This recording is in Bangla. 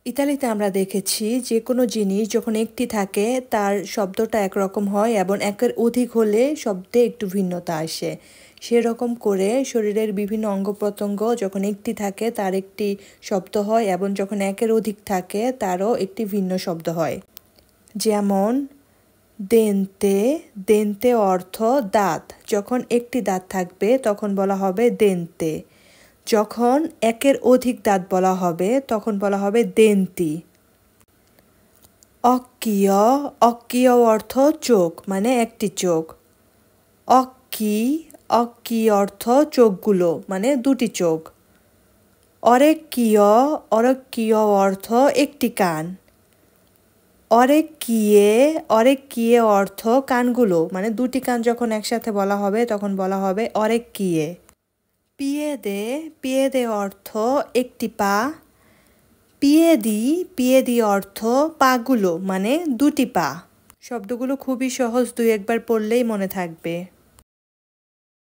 ইতালিতে আমরা দেখেছি যে কোনো জিনিস যখন একটি থাকে তার শব্দটা একরকম হয় এবং একের অধিক হলে শব্দে একটু ভিন্নতা আসে। সেরকম করে শরীরের বিভিন্ন অঙ্গ প্রত্যঙ্গ যখন একটি থাকে তার একটি শব্দ হয় এবং যখন একের অধিক থাকে তারও একটি ভিন্ন শব্দ হয়। যেমন দেন্তে, দেন্তে অর্থ দাঁত। যখন একটি দাঁত থাকবে তখন বলা হবে দেন্তে। যখন একের অধিক দাঁত বলা হবে তখন বলা হবে দেন্তি। অক্কিয়, অক্কিয় অর্থ চোখ, মানে একটি চোখ। অক্কি, অক্কি অর্থ চোখগুলো, মানে দুটি চোখ। অরেক্কিয়, অরেক্কিয় অর্থ একটি কান। অরেক্কিয়ে, অরেক্কিয়ে অর্থ কানগুলো, মানে দুটি কান যখন একসাথে বলা হবে তখন বলা হবে অরেক্কিয়ে। পিয়েদে, পিয়েদে অর্থ একটি পা। পিয়েদি, পিয়েদি অর্থ পাগুলো, মানে দুটি পা। শব্দগুলো খুবই সহজ, দুই একবার পড়লেই মনে থাকবে।